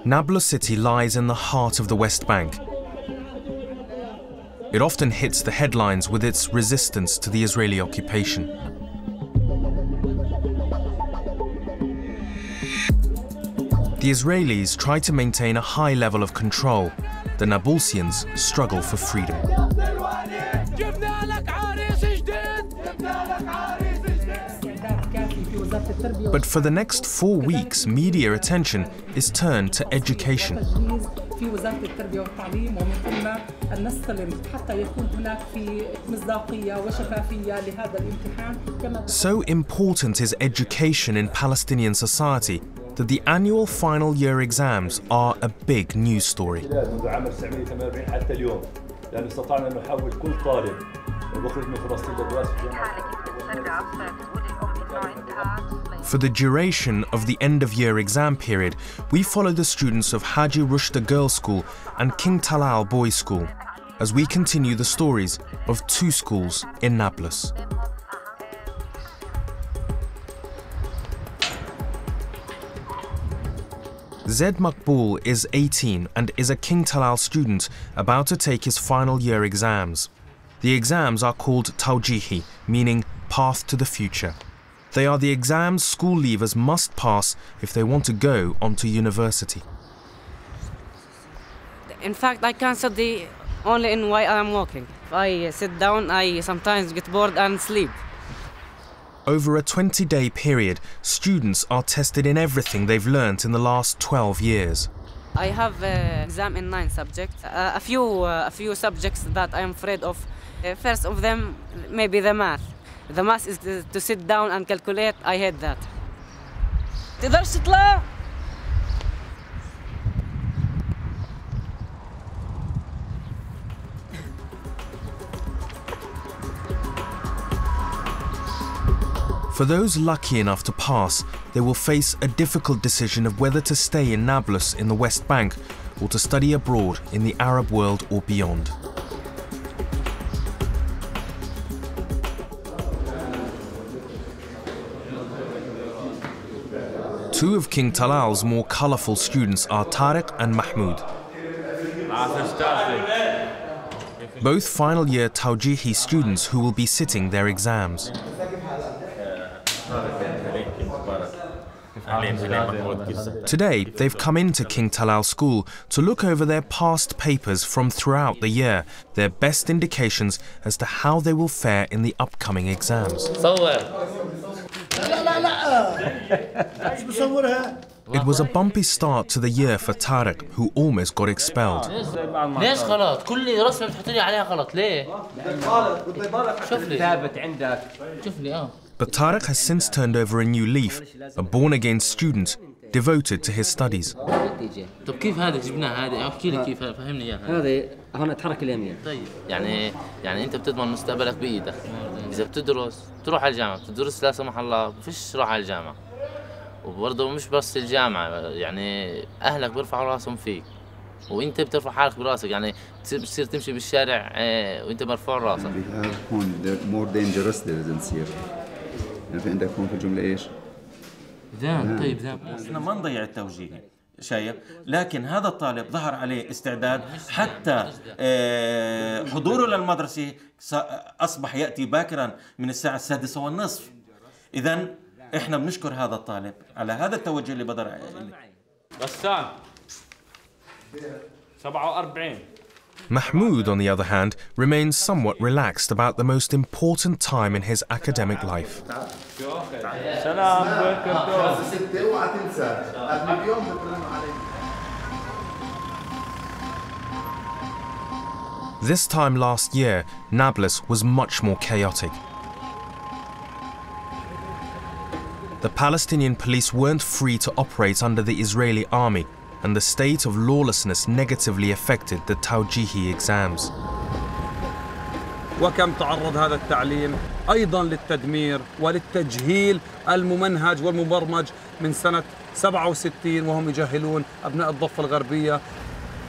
Nablusu city lies in the heart of the West Bank. It often hits the headlines with its resistance to the Israeli occupation. The Israelis try to maintain a high level of control. The Nablusians struggle for freedom. But for the next 4 weeks, media attention is turned to education. So important is education in Palestinian society that the annual final year exams are a big news story. For the duration of the end-of-year exam period, we follow the students of Haji Rushda Girls' School and King Talal Boys' School as we continue the stories of 2 schools in Nablus. Zed Makboul is 18 and is a King Talal student about to take his final year exams. The exams are called Tawjihi, meaning path to the future. They are the exams school leavers must pass if they want to go on to university. In fact, I can study only in while I'm walking. If I sit down, I sometimes get bored and sleep. Over a 20-day period, students are tested in everything they've learnt in the last 12 years. I have an exam in 9 subjects. A few subjects that I'm afraid of. First of them, maybe the math. The math is to sit down and calculate. I hate that. تقدرش تطلع؟ For those lucky enough to pass, they will face a difficult decision of whether to stay in Nablus in the West Bank or to study abroad in the Arab world or beyond. Two of King Talal's more colourful students are Tariq and Mahmoud. Both final year Tawjihi students who will be sitting their exams. Today, they've come into King Talal School to look over their past papers from throughout the year, their best indications as to how they will fare in the upcoming exams. It was a bumpy start to the year for Tariq, who almost got expelled. But Tariq has since turned over a new leaf, a born-again student devoted to his studies. وبرضه مش بس الجامعة يعني أهلك بيرفعوا راسهم فيك وأنت بترفع حالك براسك يعني بتصير تمشي بالشارع وأنت مرفوع راسك. هون more dangerous than safe. يعني في عندك هون في الجملة إيش؟ زين طيب زين. احنا ما نضيع التوجيهي شايف، لكن هذا الطالب ظهر عليه استعداد حتى حضوره للمدرسة أصبح يأتي باكرا من الساعة 6:30. إذن احنا بنشكر هذا الطالب على هذا التوجه اللي بدر عليه. بسام 47. Mahmoud, on the other hand, remains somewhat relaxed about the most important time in his academic life. This time last year, Nablus was much more chaotic. The Palestinian police weren't free to operate under the Israeli army, and the state of lawlessness negatively affected the Tawjihi exams. وكم تعرض هذا التعليم أيضاً للتدمير وللتجهيل الممنهج والمبرمج من سنة 67 وهم يجهلون أبناء الضفة الغربية،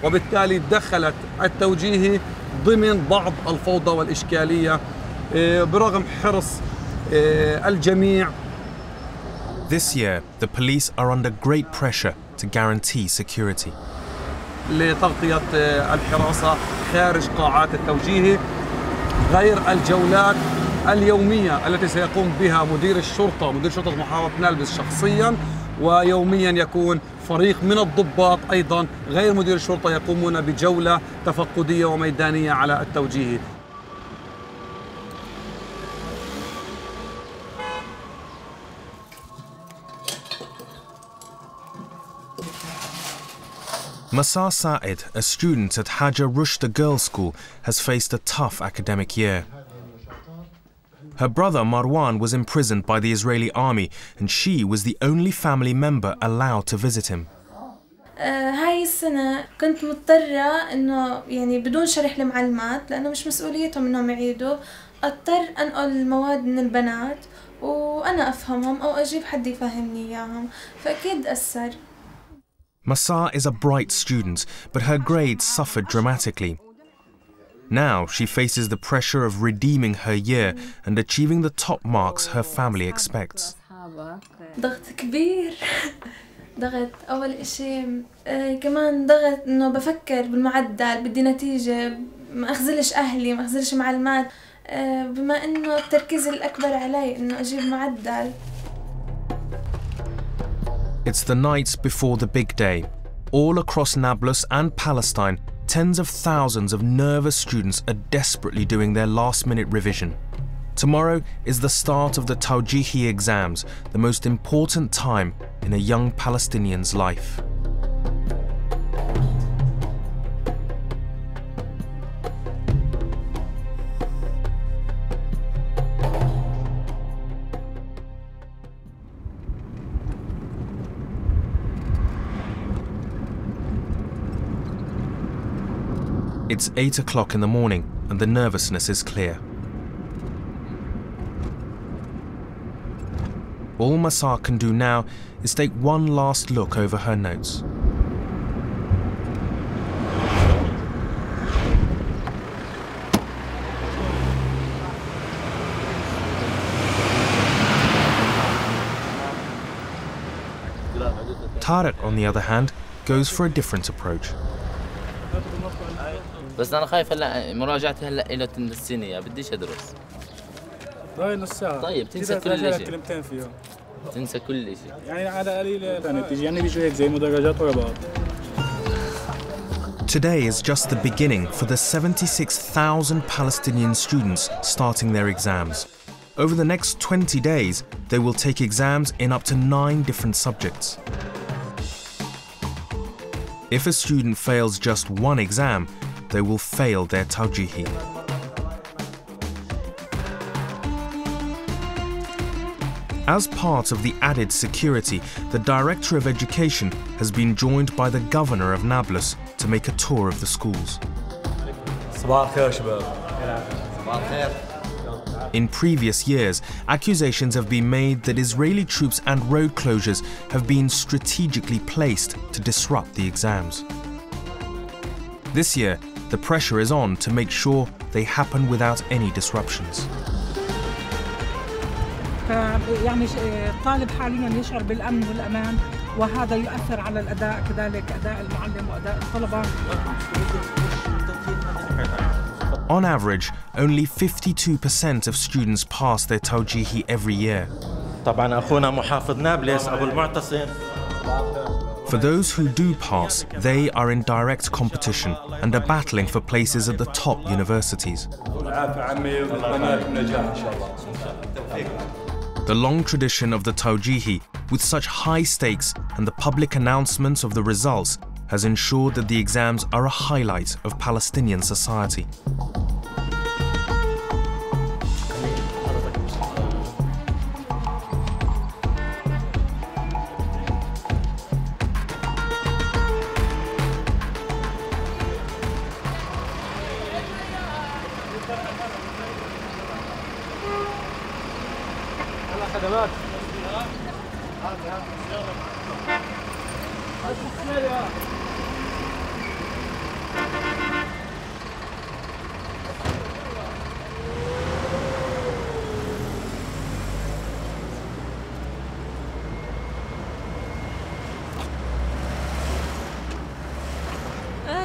وبالتالي دخلت التوجيهي ضمن بعض الفوضى والإشكالية برغم حرص الجميع. This year, the police are under great pressure to guarantee security. لتغطية الحراسة خارج قاعات التوجيه، غير الجولات اليومية التي سيقوم بها مدير شرطة محافظة نابلس شخصياً، ويومياً يكون فريق من الضباط أيضاً غير مدير الشرطة يقومون بجولة تفقدية وميدانية على التوجيه. Masar Said, a student at Haja Rushda Girls' School, has faced a tough academic year. Her brother Marwan was imprisoned by the Israeli army, and she was the only family member allowed to visit him. هاي السنة كنت مضطرة إنه يعني بدون شرح المعلمات لأنه مش مسؤوليتهم إنهم يعيدوا، أضطر أنقل المواد من البنات وأنا أفهمهم أو أجيب حد يفهمني إياهم، فأكيد أثر. Masar is a bright student, but her grades suffered dramatically. Now she faces the pressure of redeeming her year and achieving the top marks her family expects. ضغط كبير. ضغط أول إشي كمان ضغط إنه بفكر بالمعدل، بدي نتيجة، ما أخذلش أهلي، ما أخذلش معلمات، بما إنه التركيز الأكبر علي إنه أجيب معدل. It's the night before the big day. All across Nablus and Palestine, tens of thousands of nervous students are desperately doing their last-minute revision. Tomorrow is the start of the Tawjihi exams, the most important time in a young Palestinian's life. It's 8 o'clock in the morning and the nervousness is clear. All Masar can do now is take one last look over her notes. Tarek, on the other hand, goes for a different approach. بس أنا خايف هلا مراجعتي هلا إلى السنة بديش أدرس. نص ساعة. طيب تنسى كل شيء. كلمتين فيها. تنسى كل شيء. يعني على قليل ثاني تيجي يعني بيجوا هيك زي مدرجات ورا بعض. Today is just the beginning for the 76,000 Palestinian students starting their exams. Over the next 20 days, they will take exams in up to 9 different subjects. If a student fails just one exam, they will fail their Tawjihi. As part of the added security, the Director of Education has been joined by the Governor of Nablus to make a tour of the schools. In previous years, accusations have been made that Israeli troops and road closures have been strategically placed to disrupt the exams. This year, the pressure is on to make sure they happen without any disruptions. يعني الطالب حاليا يشعر بالأمن والأمان، وهذا يؤثر على الأداء، كذلك أداء المعلم وأداء الطلبة. On average, only 52% of students pass their Tawjihi every year. طبعا أخونا محافظ نابلس أبو المعتصم. For those who do pass, they are in direct competition and are battling for places at the top universities. The long tradition of the Tawjihi, with such high stakes and the public announcements of the results, has ensured that the exams are a highlight of Palestinian society.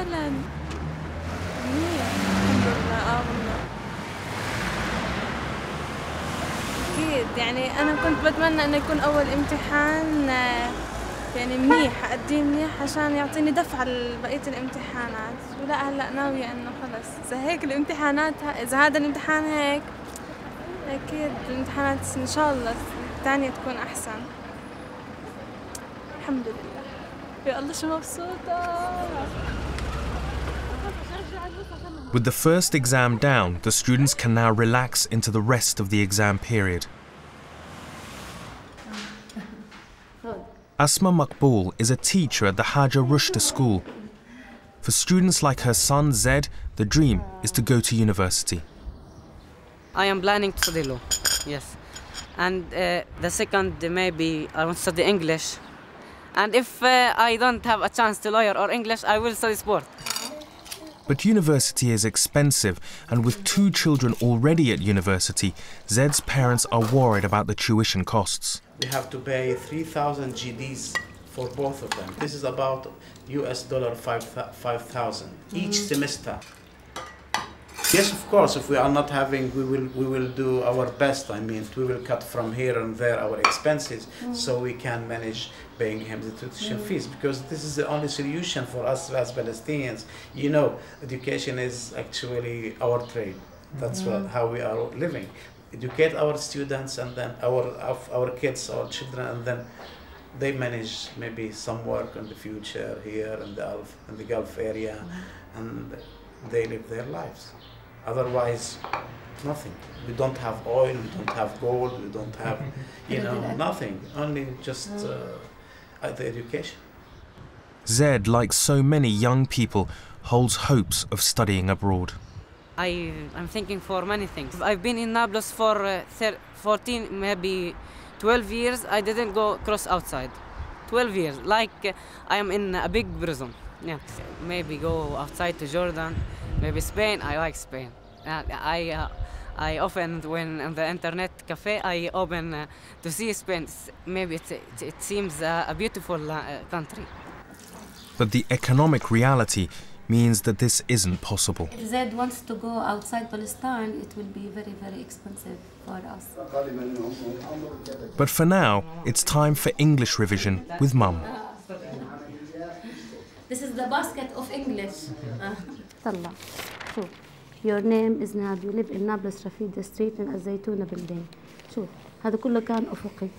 فعلا منيح الحمد لله. والله أكيد يعني أنا كنت بتمنى إنه يكون أول امتحان يعني منيح، أديه منيح عشان يعطيني دفعة لبقية الامتحانات. ولا هلا ناوية إنه خلص إذا هيك الامتحانات إذا هذا الامتحان هيك أكيد الامتحانات إن شاء الله الثانية تكون أحسن. الحمد لله. يا الله شو مبسوطة. With the first exam down, the students can now relax into the rest of the exam period. Asma Maqbool is a teacher at the Haja Rushda school. For students like her son Zed, the dream is to go to university. I am planning to study law, yes. And the second, maybe I want to study English. And if I don't have a chance to lawyer or English, I will study sport. But university is expensive, and with 2 children already at university, Zed's parents are worried about the tuition costs. We have to pay 3,000 GDs for both of them. This is about US dollar 5,000 each semester. Yes, of course, if we are not having, we will do our best. I mean, we will cut from here and there our expenses so we can manage paying him the tuition fees, because this is the only solution for us as Palestinians. You know, education is actually our trade. That's how we are living. Educate our students and then our kids, our children, and then they manage maybe some work in the future here in the Gulf area, and they live their lives. Otherwise, nothing. We don't have oil, we don't have gold, we don't have, nothing. Only just the education. Zed, like so many young people, holds hopes of studying abroad. I'm thinking for many things. I've been in Nablus for 14, maybe 12 years. I didn't go cross outside. 12 years, like I am in a big prison. Yeah, maybe go outside to Jordan, maybe Spain. I like Spain. I often, when on the internet cafe, I open to see Spain. Maybe it seems a beautiful country. But the economic reality means that this isn't possible. If Zed wants to go outside Palestine, it will be very, very expensive for us. But for now, it's time for English revision with Mum. This is the basket of English. طلع شوف. Your name is Nab. You live in Nablus Rafida Street in الزيتونة building. شوف هذا كله كان أفقي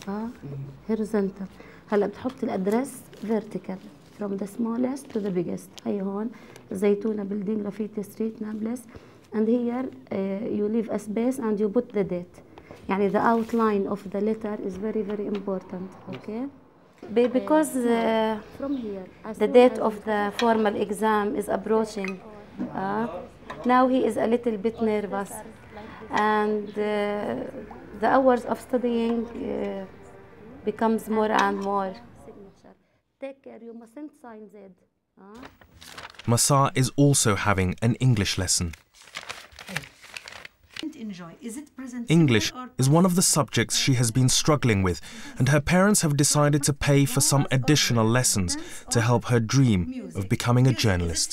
horizontal. هلا بتحط الأدرس vertical from the smallest to the biggest. هي هون الزيتونة building Rafida Street Nablus, and here you leave a space and you put the date. يعني the outline of the letter is very, very important. Okay. Because from here the date of the formal exam is approaching. Now he is a little bit nervous, and the hours of studying becomes more and more. Take care, you mustn't sign Z. Masa is also having an English lesson. English is one of the subjects she has been struggling with, and her parents have decided to pay for some additional lessons to help her dream of becoming a journalist.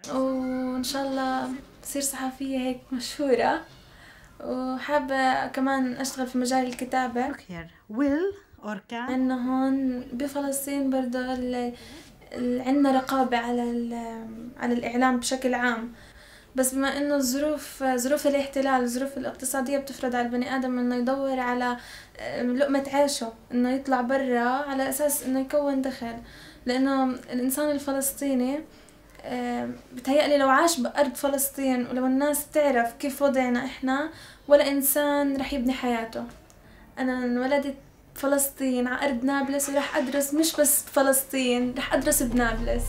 وإن شاء الله بصير صحفية هيك مشهورة، وحابة كمان أشتغل في مجال الكتابة. إنه هون بفلسطين برضه عندنا رقابة على الإعلام بشكل عام، بس بما إنه ظروف الاحتلال، الظروف الاقتصادية بتفرض على البني آدم إنه يدور على لقمة عيشه، إنه يطلع برا على أساس إنه يكون دخل، لأنه الإنسان الفلسطيني بتهيألي لو عاش بأرض فلسطين ولو الناس تعرف كيف وضعنا إحنا، ولا إنسان رح يبني حياته. أنا انولدت فلسطين على أرض نابلس، ورح أدرس مش بس بفلسطين، رح أدرس بنابلس.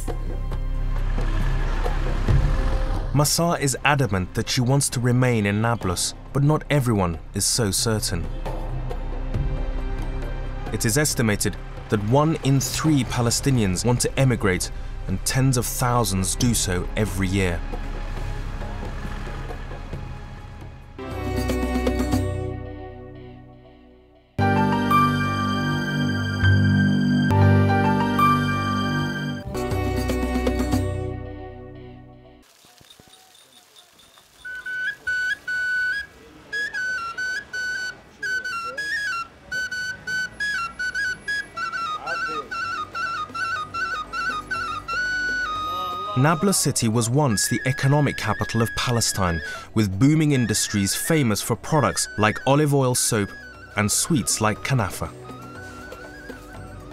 Masa is adamant that she wants to remain in Nablus, but not everyone is so certain. It is estimated that 1 in 3 Palestinians want to emigrate, and tens of thousands do so every year. Nablus city was once the economic capital of Palestine, with booming industries famous for products like olive oil soap and sweets like kanafa.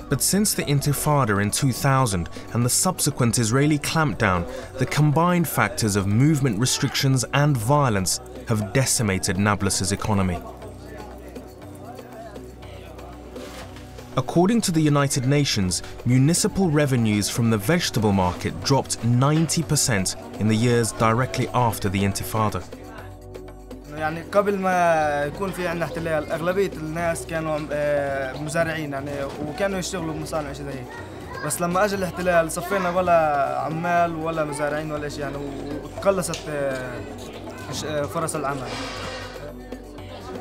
But since the Intifada in 2000 and the subsequent Israeli clampdown, the combined factors of movement restrictions and violence have decimated Nablus's economy. According to the United Nations, municipal revenues from the vegetable market dropped 90% in the years directly after the Intifada. يعني قبل ما يكون في عندنا احتلال أغلبية الناس كانوا مزارعين يعني وكانوا يشتغلوا بمصانع شيء زي هيك. بس لما أجى الاحتلال صفينا ولا عمال ولا مزارعين ولا شيء يعني وقلصت فرص العمل.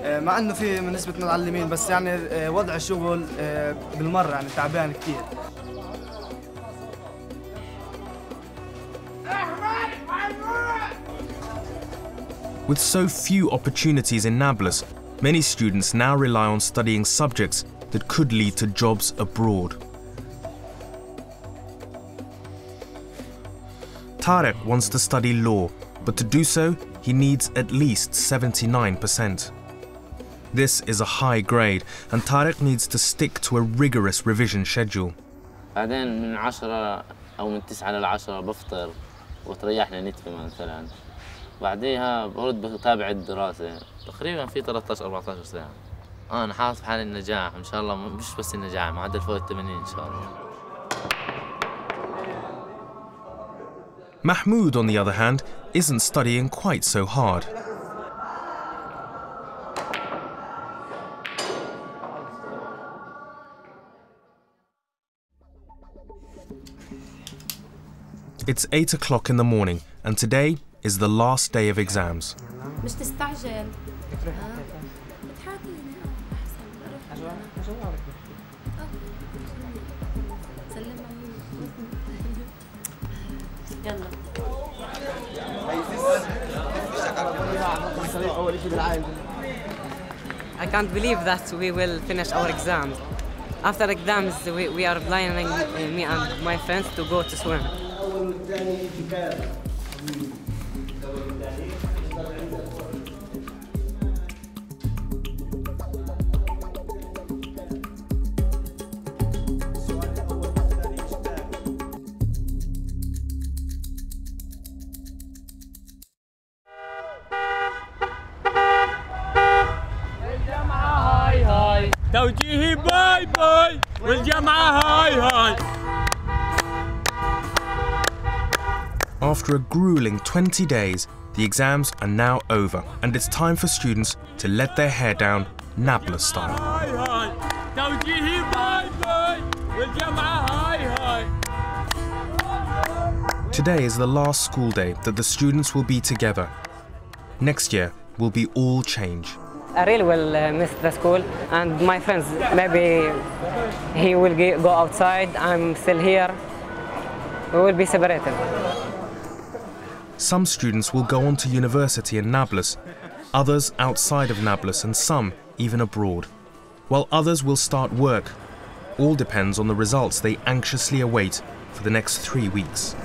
مع إنه في نسبة متعلمين بس يعني وضع الشغل بالمرة يعني تعبان كتير. With so few opportunities in Nablus, many students now rely on studying subjects that could lead to jobs abroad. Tarek wants to study law, but to do so, he needs at least 79%. This is a high grade, and Tarek needs to stick to a rigorous revision schedule. بعدين من 10 أو من 9 ل10 بفطر وتريحنا نتفي مثلاً. بعديها برد بتابع الدراسة تقريبا في 13-14 ساعة. أنا حاطط حالي النجاح إن شاء الله، مش بس النجاح، معدل فوق 80 إن شاء الله. Mahmoud, on the other hand, isn't studying quite so hard. It's 8 o'clock in the morning, and today is the last day of exams. مش تستعجل. I can't believe that we will finish our exams. After exams, we are planning, me and my friends, to go to swim. توجيهي باي باي والجامعة هاي هاي. After a grueling 20 days, the exams are now over, and it's time for students to let their hair down Nablus style. هاي هاي توجيهي باي باي والجامعة هاي هاي. Today is the last school day that the students will be together. Next year will be all change. I really will miss the school and my friends. Maybe he will go outside, I'm still here. We will be separated. Some students will go on to university in Nablus, others outside of Nablus, and some even abroad, while others will start work. All depends on the results they anxiously await for the next 3 weeks.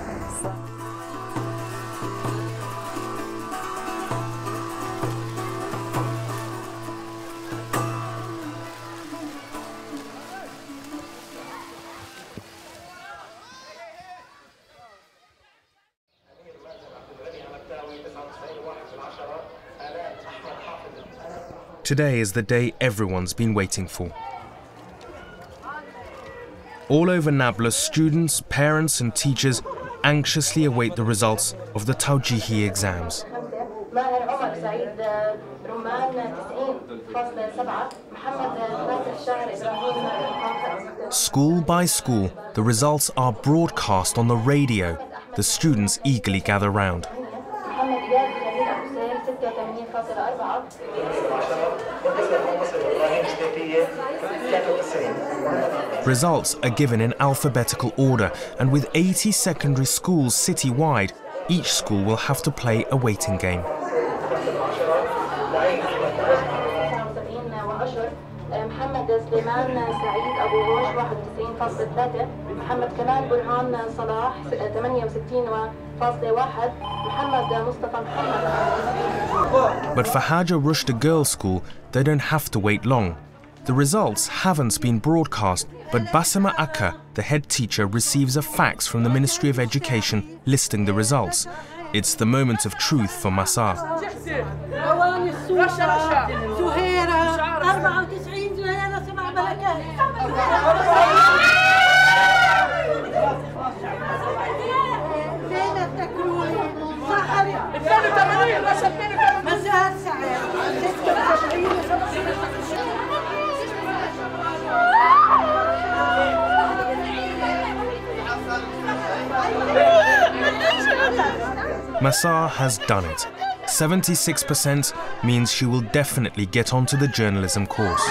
Today is the day everyone's been waiting for. All over Nablus, students, parents and teachers anxiously await the results of the Tawjihi exams. School by school, the results are broadcast on the radio. The students eagerly gather round. Results are given in alphabetical order, and with 80 secondary schools citywide, each school will have to play a waiting game. صلاح 91.3، محمد كمال برهان صلاح 68.1، محمد مصطفى محمد. But for Haja Rushda Girls' School, they don't have to wait long. The results haven't been broadcast, but Basima Akka, the head teacher, receives a fax from the Ministry of Education listing the results. It's the moment of truth for Masa. Masa has done it. 76% means she will definitely get onto the journalism course.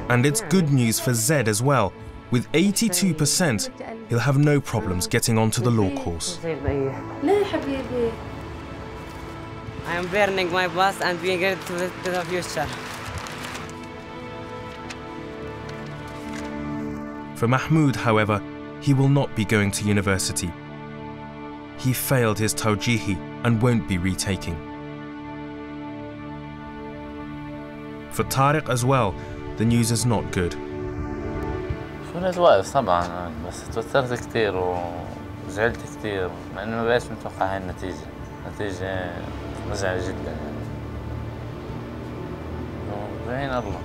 And it's good news for Zed as well. With 82%, he'll have no problems getting onto the law course. I am burning my past and being ready to the future. For Mahmoud, however, he will not be going to university. He failed his Tawjihi and won't be retaking. For Tariq as well, the news is not good. شو واقف طبعا، بس توترت كثير وزعلت كثير لأنه ما بقاش متوقع هاي النتيجة. نتيجة مزعجة جدا يعني. بعين الله.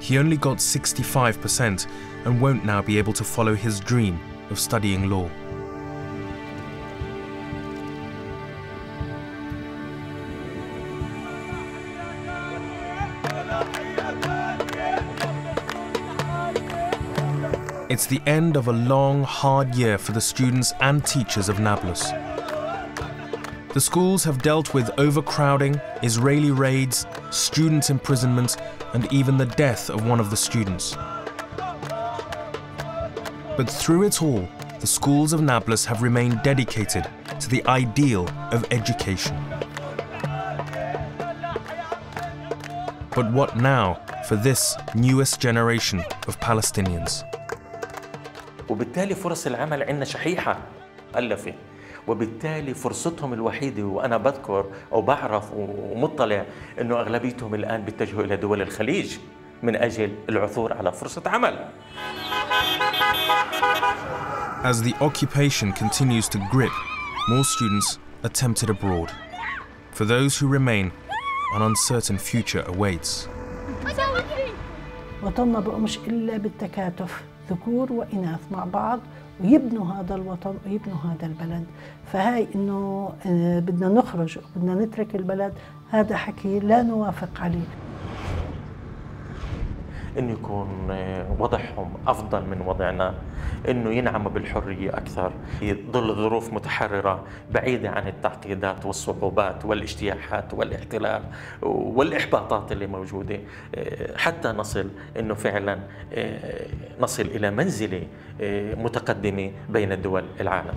He only got 65% and won't now be able to follow his dream of studying law. It's the end of a long, hard year for the students and teachers of Nablus. The schools have dealt with overcrowding, Israeli raids, student imprisonment, and even the death of one of the students. But through it all, the schools of Nablus have remained dedicated to the ideal of education. But what now for this newest generation of Palestinians? وبالتالي فرص العمل عندنا شحيحة مؤلفة، وبالتالي فرصتهم الوحيدة، وأنا بذكر أو بعرف ومطلع أنه أغلبيتهم الآن بيتجهوا إلى دول الخليج من أجل العثور على فرصة عمل. As the occupation continues to grip, more students are tempted abroad. For those who remain, an uncertain future awaits. وطننا بقى مش إلا بالتكاتف، ذكور وإناث مع بعض ويبنوا هذا الوطن ويبنوا هذا البلد. فهاي إنه بدنا نخرج وبدنا نترك البلد، هذا حكي لا نوافق عليه. إنه يكون وضعهم أفضل من وضعنا، إنه ينعموا بالحرية أكثر، يظل ظروف متحررة بعيدة عن التعقيدات والصعوبات والاجتياحات والاحتلال والإحباطات اللي موجودة، حتى نصل إنه فعلا نصل إلى منزلة متقدمة بين دول العالم.